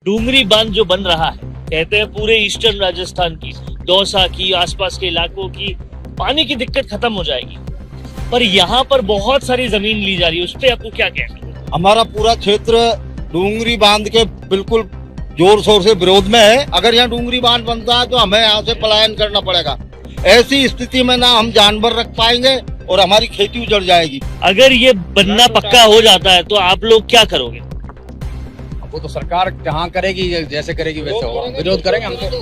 डूंगरी बांध जो बन रहा है, कहते हैं पूरे ईस्टर्न राजस्थान की, दौसा की, आसपास के इलाकों की पानी की दिक्कत खत्म हो जाएगी। पर यहाँ पर बहुत सारी जमीन ली जा रही है, उस पर आपको क्या कहना है? हमारा पूरा क्षेत्र डूंगरी बांध के बिल्कुल जोर शोर से विरोध में है। अगर यहाँ डूंगरी बांध बनता है तो हमें यहाँ से पलायन करना पड़ेगा। ऐसी स्थिति में ना हम जानवर रख पाएंगे और हमारी खेती उजड़ जाएगी। अगर ये बनना पक्का हो जाता है तो आप लोग क्या करोगे? वो तो सरकार जहाँ करेगी, जैसे करेगी वैसे होगा। विरोध करेंगे हम तो,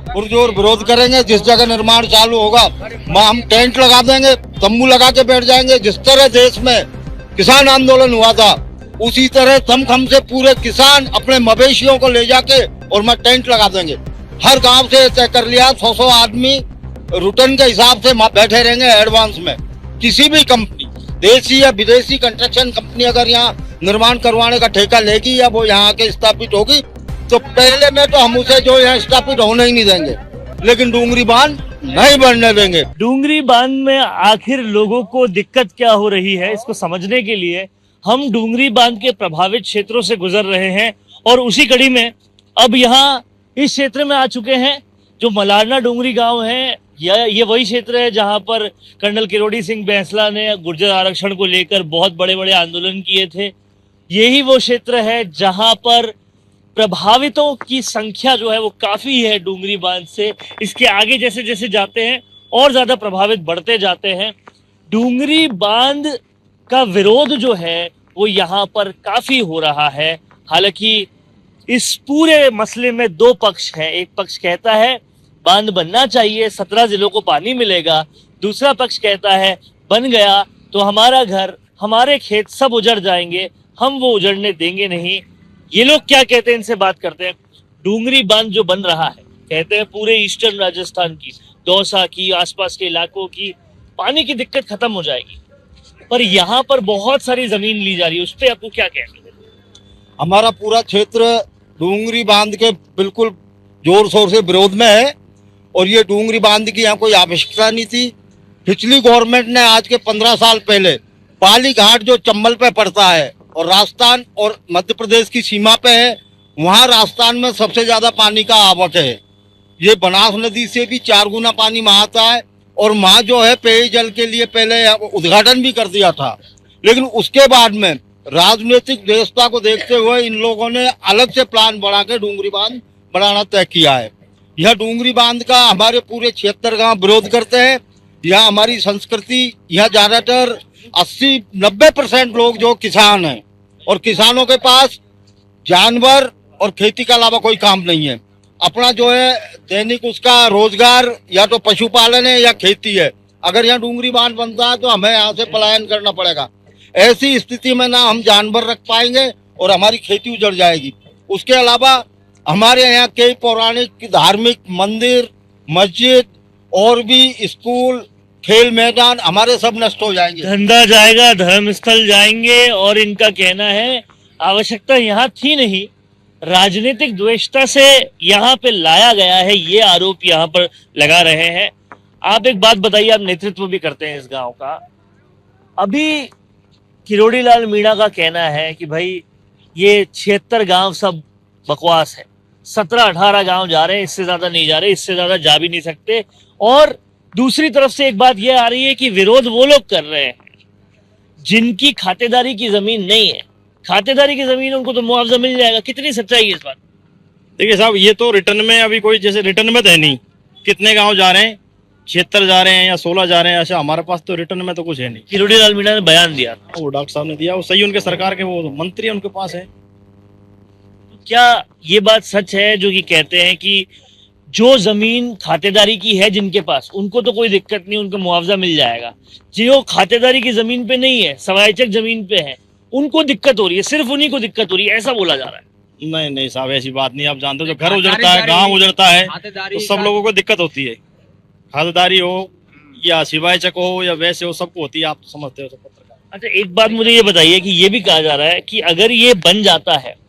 पुरजोर विरोध करेंगे। जिस जगह निर्माण चालू होगा वहाँ हम टेंट लगा देंगे, तंबू लगा के बैठ जाएंगे। जिस तरह देश में किसान आंदोलन हुआ था उसी तरह थम से पूरे किसान अपने मवेशियों को ले जाके और मैं टेंट लगा देंगे। हर गांव से तय कर लिया 100 आदमी रुटन के हिसाब से बैठे रहेंगे एडवांस में। किसी भी कंपनी, देसी या विदेशी कंस्ट्रक्शन कंपनी अगर यहाँ निर्माण करवाने का ठेका लेगी या वो यहाँ के स्थापित होगी तो पहले में तो हम उसे जो यहाँ स्थापित होने ही नहीं देंगे, लेकिन डूंगरी बांध नहीं बनने देंगे। डूंगरी बांध में आखिर लोगों को दिक्कत क्या हो रही है, इसको समझने के लिए हम डूंगरी बांध के प्रभावित क्षेत्रों से गुजर रहे हैं और उसी कड़ी में अब यहाँ इस क्षेत्र में आ चुके हैं जो मलारना डूंगरी गांव है। ये वही क्षेत्र है जहां पर कर्नल किरोड़ी सिंह बैंसला ने गुर्जर आरक्षण को लेकर बहुत बड़े बड़े आंदोलन किए थे। यही वो क्षेत्र है जहां पर प्रभावितों की संख्या जो है वो काफी है डूंगरी बांध से। इसके आगे जैसे जैसे जाते हैं और ज्यादा प्रभावित बढ़ते जाते हैं। डूंगरी बांध का विरोध जो है वो यहाँ पर काफी हो रहा है। हालांकि इस पूरे मसले में दो पक्ष हैं। एक पक्ष कहता है बांध बनना चाहिए, 17 जिलों को पानी मिलेगा। दूसरा पक्ष कहता है बन गया तो हमारा घर, हमारे खेत सब उजड़ जाएंगे, हम वो उजड़ने देंगे नहीं। ये लोग क्या कहते हैं, इनसे बात करते हैं। डूंगरी बांध जो बन रहा है, कहते हैं पूरे ईस्टर्न राजस्थान की, दौसा की, आसपास के इलाकों की पानी की दिक्कत खत्म हो जाएगी। पर यहाँ पर बहुत सारी जमीन ली जा रही है, उस पर आपको क्या कहना है? हमारा पूरा क्षेत्र डूंगरी बांध के बिल्कुल जोर शोर से विरोध में है और ये डूंगरी बांध की यहाँ कोई आवश्यकता नहीं थी। पिछली गवर्नमेंट ने आज के 15 साल पहले पाली घाट जो चंबल पे पड़ता है और राजस्थान और मध्य प्रदेश की सीमा पे है, वहाँ राजस्थान में सबसे ज्यादा पानी का आवक है। ये बनास नदी से भी 4 गुना पानी वहाँ आता है और वहाँ जो है पेयजल के लिए पहले उद्घाटन भी कर दिया था। लेकिन उसके बाद में राजनीतिक व्यवस्था को देखते हुए इन लोगों ने अलग से प्लान बना के डूंगरी बांध बनाना तय किया है। यह डूंगरी बांध का हमारे पूरे 76 गांव विरोध करते हैं। यह हमारी संस्कृति, यह ज्यादातर 80-90% लोग जो किसान हैं और किसानों के पास जानवर और खेती के अलावा कोई काम नहीं है। अपना जो है दैनिक उसका रोजगार या तो पशुपालन है या खेती है। अगर यहाँ डूंगरी बांध बनता है तो हमें यहाँ से पलायन करना पड़ेगा। ऐसी स्थिति में ना हम जानवर रख पाएंगे और हमारी खेती उजड़ जाएगी। उसके अलावा हमारे यहाँ कई पौराणिक धार्मिक मंदिर, मस्जिद और भी स्कूल, खेल मैदान हमारे सब नष्ट हो जाएंगे। धंधा जाएगा, धर्मस्थल जाएंगे। और इनका कहना है आवश्यकता यहाँ थी नहीं, राजनीतिक द्वेषता से यहाँ पे लाया गया है, ये आरोप यहाँ पर लगा रहे हैं। आप एक बात बताइए, आप नेतृत्व भी करते हैं इस गांव का। अभी किरोड़ी लाल मीणा का कहना है कि भाई ये 76 गांव सब बकवास है, 17-18 गांव जा रहे हैं, इससे ज्यादा नहीं जा रहे, इससे ज्यादा जा भी नहीं सकते। और दूसरी तरफ से एक बात यह आ रही है कि विरोध वो लोग कर रहे हैं जिनकी खातेदारी की जमीन नहीं है। खातेदारी की जमीन उनको तो मुआवजा मिल जाएगा। कितनी सच्चाई है इस बात? देखिए साहब, ये तो रिटर्न में अभी कोई जैसे रिटर्न में तो है नहीं। कितने गांव जा रहे हैं, 76 जा रहे हैं या 16 जा रहे हैं, ऐसा हमारे पास तो रिटर्न में तो कुछ है नहीं। किरोड़ी लाल मीणा ने बयान दिया, वो डॉक्टर साहब ने दिया, वो सही, उनके सरकार के वो मंत्री उनके पास है। क्या ये बात सच है जो कि कहते हैं कि जो जमीन खातेदारी की है जिनके पास, उनको तो कोई दिक्कत नहीं, उनको मुआवजा मिल जाएगा। जो खातेदारी की जमीन पे नहीं है, सवायचक जमीन पे है, उनको दिक्कत हो रही है, सिर्फ उन्हीं को दिक्कत हो रही है, ऐसा बोला जा रहा है? नहीं नहीं साहब, ऐसी बात नहीं। आप जानते हो जो घर उजड़ता है, गांव उजड़ता है, तो सब लोगों को दिक्कत होती है। खातेदारी हो या सिवायचक हो या वैसे हो, सबको होती है। आप तो समझते हो सब पत्रकार। अच्छा, एक बात मुझे ये बताइए कि ये भी कहा जा रहा है कि अगर ये बन जाता है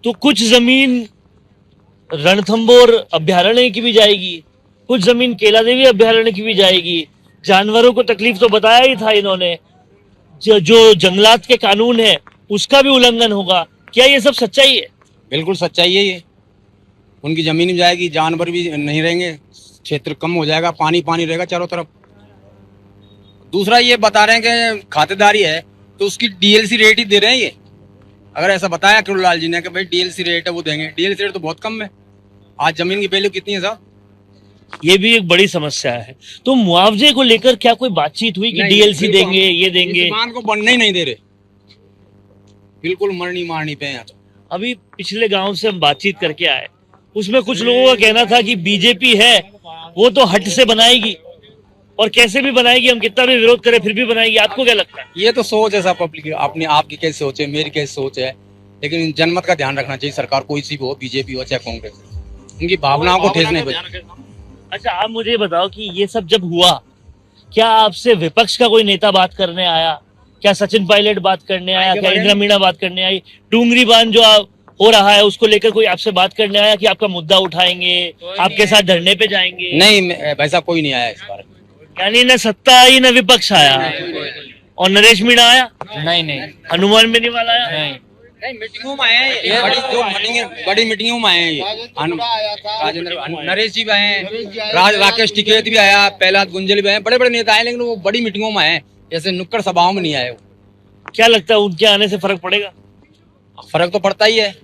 तो कुछ जमीन रणथंभौर अभ्यारण्य की भी जाएगी, कुछ जमीन केला देवी अभ्यारण्य की भी जाएगी। जानवरों को तकलीफ तो बताया ही था इन्होंने, जो जंगलात के कानून है उसका भी उल्लंघन होगा। क्या ये सब सच्चाई है? बिल्कुल सच्चाई है ये। उनकी जमीन जाएगी, जानवर भी नहीं रहेंगे, क्षेत्र कम हो जाएगा, पानी पानी रहेगा चारों तरफ। दूसरा ये बता रहे हैं कि खातेदारी है तो उसकी डीएलसी रेट ही दे रहे हैं ये। अगर ऐसा बताया करुणालाल जी ने कि भाई डीएलसी रेट है वो देंगे, डीएलसी रेट तो बहुत कम है। आज जमीन की वैल्यू कितनी है साहब? ये भी एक बड़ी समस्या है। तो मुआवजे को लेकर क्या कोई बातचीत हुई कि नहीं, डीएलसी बिल्कुल देंगे, ये देंगे? इस बांध को बनने ही नहीं दे रहे, बिल्कुल मरनी मारनी पे हैं। अभी पिछले गांव से हम बातचीत करके आए, उसमें कुछ लोगों का कहना था कि बीजेपी है वो तो हट से बनाएगी और कैसे भी बनाएगी, हम कितना भी विरोध करें फिर भी बनाएगी। आपको क्या लगता है? ये तो सोच है सब पब्लिक की, अपनी आपकी कैसी सोच है, मेरी कैसी सोच है, लेकिन जनमत का ध्यान रखना चाहिए। सरकार कोई सी भी हो, बीजेपी हो चाहे कांग्रेस, उनकी भावनाओं को ठेस नहीं बचे। अच्छा, आप मुझे बताओ कि ये सब जब हुआ, क्या आपसे विपक्ष का कोई नेता बात करने आया? क्या सचिन पायलट बात करने आया? क्या इंदिरा मीणा बात करने आई? डूंगरी बांध जो हो रहा है उसको लेकर कोई आपसे बात करने आया कि आपका मुद्दा उठाएंगे, आपके साथ धरने पे जाएंगे? नहीं, वैसा कोई नहीं आया इस बार। यानी न सत्ता आई न विपक्ष आया। और नरेश मीणा आया? नहीं। हनुमान बेनीवाल आया? नहीं, मीटिंगों में आए हैं ये, बड़ी मीटिंगों में आए हैं ये। नरेश जी भी आए हैं, राकेश टिकैत भी आया, प्रहलाद गुंजल भी आए, बड़े बड़े नेता आए, लेकिन वो बड़ी मीटिंगों में आए, जैसे नुक्कड़ सभाओं में नहीं आए। क्या लगता है उनके आने से फर्क पड़ेगा? फर्क तो पड़ता ही है।